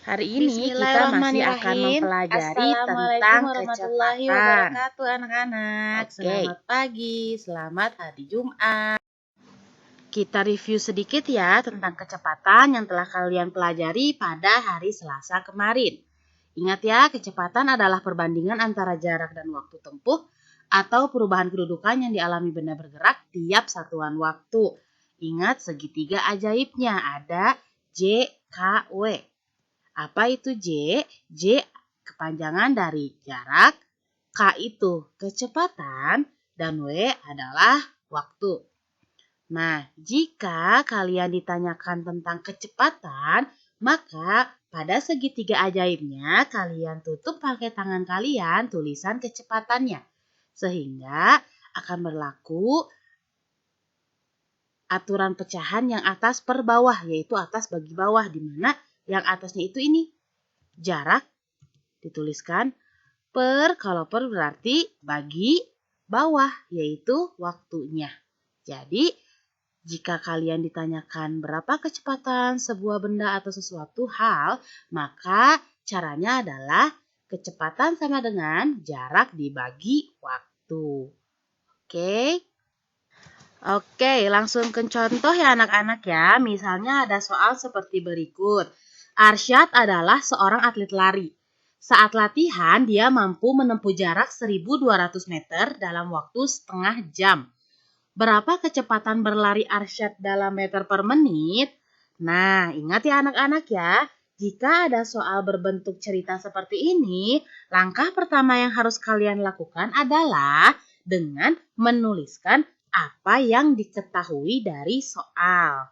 Hari ini kita masih akan Bismillahirrahmanirrahim. mempelajari Assalamualaikum tentang warahmatullahi kecepatan. wabarakatuh anak-anak. Oke. Selamat pagi, selamat hari Jumat. Kita review sedikit ya tentang kecepatan yang telah kalian pelajari pada hari Selasa kemarin. Ingat ya, kecepatan adalah perbandingan antara jarak dan waktu tempuh atau perubahan kedudukan yang dialami benda bergerak tiap satuan waktu. Ingat segitiga ajaibnya, ada J, K, W. Apa itu J? J kepanjangan dari jarak, K itu kecepatan, dan W adalah waktu. Nah, jika kalian ditanyakan tentang kecepatan, maka pada segitiga ajaibnya kalian tutup pakai tangan kalian tulisan kecepatannya. Sehingga akan berlaku aturan pecahan yang atas per bawah, yaitu atas bagi bawah, di mana yang atasnya itu ini jarak dituliskan per, kalau per berarti bagi bawah, yaitu waktunya. Jadi jika kalian ditanyakan berapa kecepatan sebuah benda atau sesuatu hal, maka caranya adalah kecepatan sama dengan jarak dibagi waktu. Oke, langsung ke contoh ya anak-anak ya. Misalnya ada soal seperti berikut. Arsyad adalah seorang atlet lari. Saat latihan, dia mampu menempuh jarak 1.200 meter dalam waktu setengah jam. Berapa kecepatan berlari Arsyad dalam meter per menit? Nah, ingat ya anak-anak ya. Jika ada soal berbentuk cerita seperti ini, langkah pertama yang harus kalian lakukan adalah dengan menuliskan apa yang diketahui dari soal.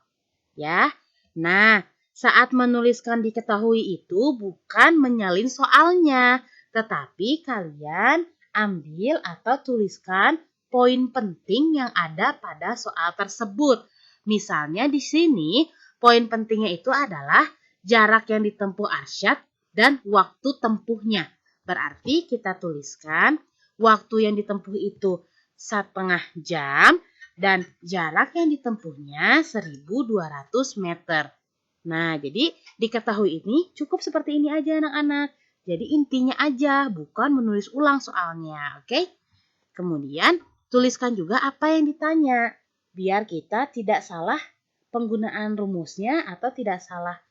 Ya. Nah, saat menuliskan diketahui itu bukan menyalin soalnya, tetapi kalian ambil atau tuliskan poin penting yang ada pada soal tersebut. Misalnya di sini, poin pentingnya itu adalah jarak yang ditempuh Arsyad dan waktu tempuhnya. Berarti kita tuliskan waktu yang ditempuh itu setengah jam dan jarak yang ditempuhnya 1.200 meter. Nah, jadi diketahui ini cukup seperti ini aja anak-anak. Jadi intinya aja, bukan menulis ulang soalnya, oke? Kemudian tuliskan juga apa yang ditanya, biar kita tidak salah penggunaan rumusnya atau tidak salah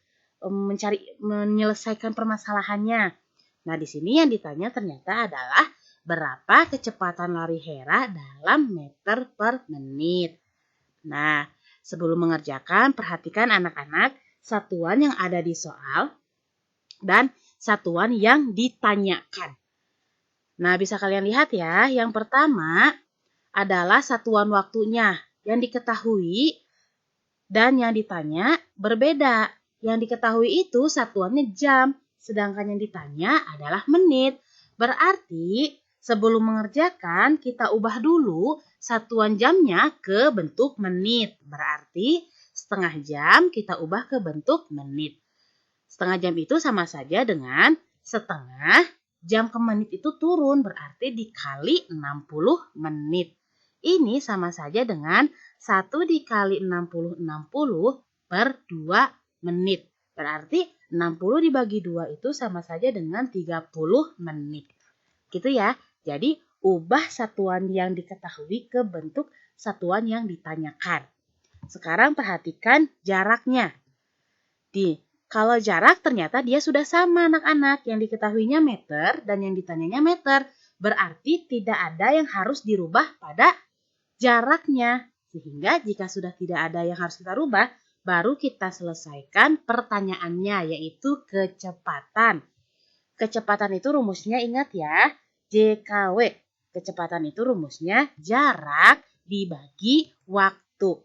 menyelesaikan permasalahannya. Nah, di sini yang ditanya ternyata adalah berapa kecepatan lari Hera dalam meter per menit. Nah, sebelum mengerjakan, perhatikan anak-anak satuan yang ada di soal dan satuan yang ditanyakan. Nah, bisa kalian lihat ya, yang pertama adalah satuan waktunya yang diketahui dan yang ditanya berbeda. Yang diketahui itu satuannya jam, sedangkan yang ditanya adalah menit. Berarti sebelum mengerjakan kita ubah dulu satuan jamnya ke bentuk menit. Berarti setengah jam kita ubah ke bentuk menit. Setengah jam itu sama saja dengan setengah jam ke menit itu turun, berarti dikali 60 menit. Ini sama saja dengan 1 dikali 60 per 2 menit. Berarti 60 dibagi 2 itu sama saja dengan 30 menit. Gitu ya. Jadi ubah satuan yang diketahui ke bentuk satuan yang ditanyakan. Sekarang perhatikan jaraknya. Kalau jarak ternyata dia sudah sama anak-anak. Yang diketahuinya meter dan yang ditanyanya meter. Berarti tidak ada yang harus dirubah pada jaraknya. Sehingga jika sudah tidak ada yang harus kita rubah, baru kita selesaikan pertanyaannya, yaitu kecepatan. Kecepatan itu rumusnya ingat ya, JKW. Kecepatan itu rumusnya jarak dibagi waktu.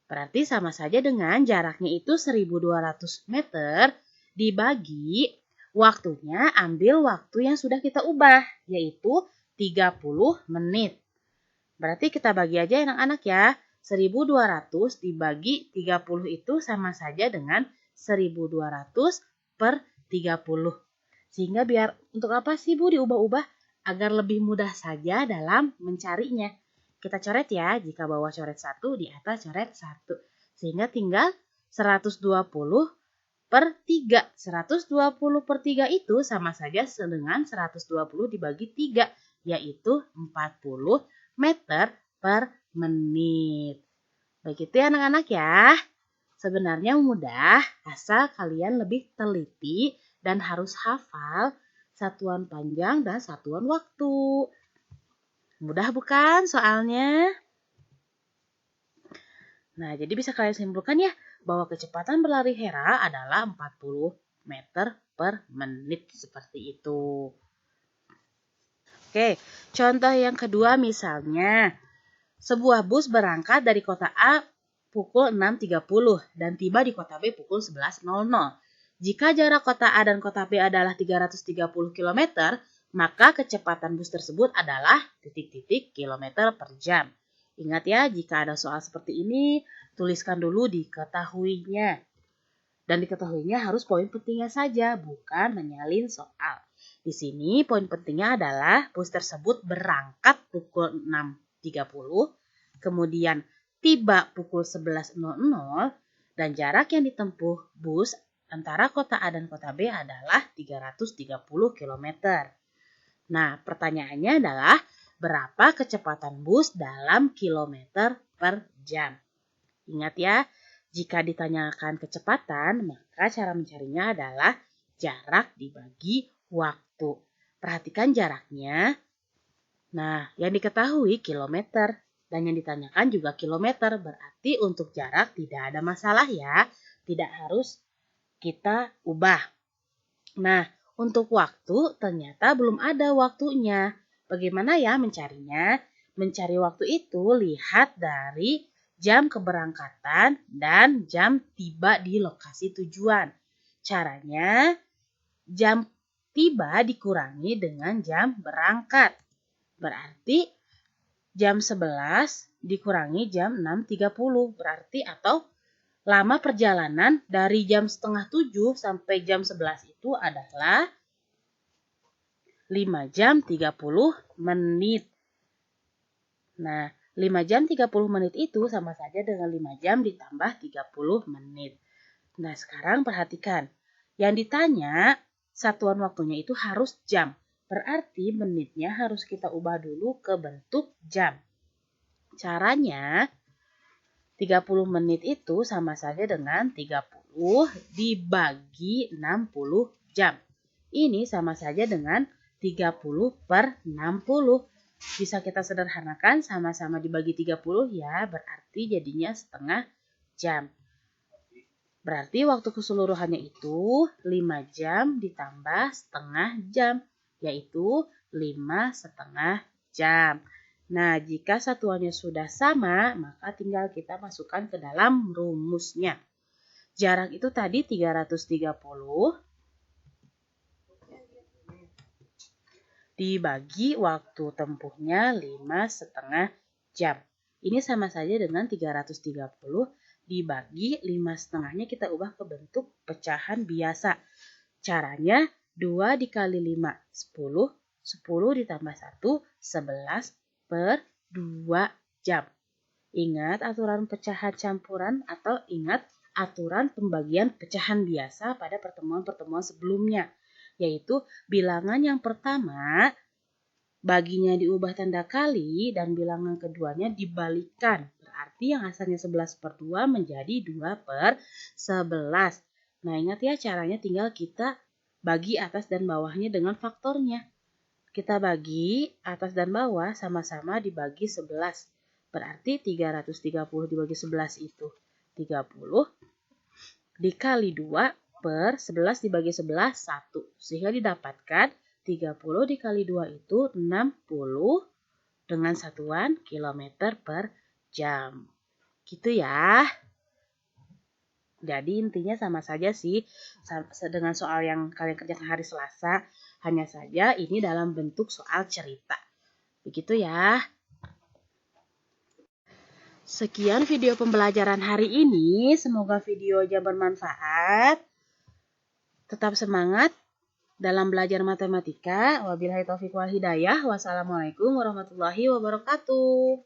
Berarti sama saja dengan jaraknya itu 1.200 meter dibagi waktunya, ambil waktu yang sudah kita ubah, yaitu 30 menit. Berarti kita bagi aja anak-anak ya. 1.200 dibagi 30 itu sama saja dengan 1.200 per 30. Sehingga biar untuk apa sih Bu diubah-ubah? Agar lebih mudah saja dalam mencarinya. Kita coret ya, jika bawah coret 1, di atas coret 1. Sehingga tinggal 120 per 3. 120 per 3 itu sama saja dengan 120 dibagi 3, yaitu 40 meter per menit. Begitu ya anak-anak ya. Sebenarnya mudah, asal kalian lebih teliti dan harus hafal satuan panjang dan satuan waktu. Mudah bukan soalnya? Nah, jadi bisa kalian simpulkan ya bahwa kecepatan berlari Hera adalah 40 meter per menit seperti itu. Oke, contoh yang kedua misalnya, sebuah bus berangkat dari kota A pukul 6.30 dan tiba di kota B pukul 11.00. Jika jarak kota A dan kota B adalah 330 km, maka kecepatan bus tersebut adalah titik-titik kilometer per jam. Ingat ya, jika ada soal seperti ini, tuliskan dulu diketahuinya. Dan diketahuinya harus poin pentingnya saja, bukan menyalin soal. Di sini poin pentingnya adalah bus tersebut berangkat pukul 6.30, kemudian tiba pukul 11.00, dan jarak yang ditempuh bus antara kota A dan kota B adalah 330 km. Nah, pertanyaannya adalah berapa kecepatan bus dalam kilometer per jam? Ingat ya, jika ditanyakan kecepatan, maka cara mencarinya adalah jarak dibagi waktu. Perhatikan jaraknya. Nah, yang diketahui kilometer dan yang ditanyakan juga kilometer. Berarti untuk jarak tidak ada masalah ya. Tidak harus kita ubah. Nah, untuk waktu ternyata belum ada waktunya. Bagaimana ya mencarinya? Mencari waktu itu lihat dari jam keberangkatan dan jam tiba di lokasi tujuan. Caranya, jam tiba dikurangi dengan jam berangkat. Berarti jam 11 dikurangi jam 6.30. Berarti atau lama perjalanan dari jam setengah 7 sampai jam 11 itu adalah 5 jam 30 menit. Nah, 5 jam 30 menit itu sama saja dengan 5 jam ditambah 30 menit. Nah, sekarang perhatikan. Yang ditanya, satuan waktunya itu harus jam. Berarti menitnya harus kita ubah dulu ke bentuk jam. Caranya, 30 menit itu sama saja dengan 30 dibagi 60 jam. Ini sama saja dengan 30 per 60. Bisa kita sederhanakan sama-sama dibagi 30 ya, berarti jadinya setengah jam. Berarti waktu keseluruhannya itu 5 jam ditambah setengah jam, yaitu 5,5 jam. Nah, jika satuannya sudah sama, maka tinggal kita masukkan ke dalam rumusnya. Jarak itu tadi 330 dibagi waktu tempuhnya 5,5 jam. Ini sama saja dengan 330 dibagi 5,5-nya kita ubah ke bentuk pecahan biasa. Caranya 2 dikali 5, 10. 10 ditambah 1, 11 per 2 jam. Ingat aturan pecahan campuran atau ingat aturan pembagian pecahan biasa pada pertemuan-pertemuan sebelumnya. Yaitu bilangan yang pertama baginya diubah tanda kali dan bilangan keduanya dibalikan. Berarti yang asalnya 11 per 2 menjadi 2 per 11. Nah, ingat ya caranya tinggal kita bagi atas dan bawahnya dengan faktornya. Kita bagi atas dan bawah sama-sama dibagi 11. Berarti 330 dibagi 11 itu 30 dikali 2 per 11 dibagi 11, 1. Sehingga didapatkan 30 dikali 2 itu 60 dengan satuan kilometer per jam. Gitu ya. Jadi intinya sama saja sih dengan soal yang kalian kerjakan hari Selasa. Hanya saja ini dalam bentuk soal cerita. Begitu ya. Sekian video pembelajaran hari ini. Semoga videonya bermanfaat. Tetap semangat dalam belajar matematika. Wabillahi taufiq wal hidayah. Wassalamualaikum warahmatullahi wabarakatuh.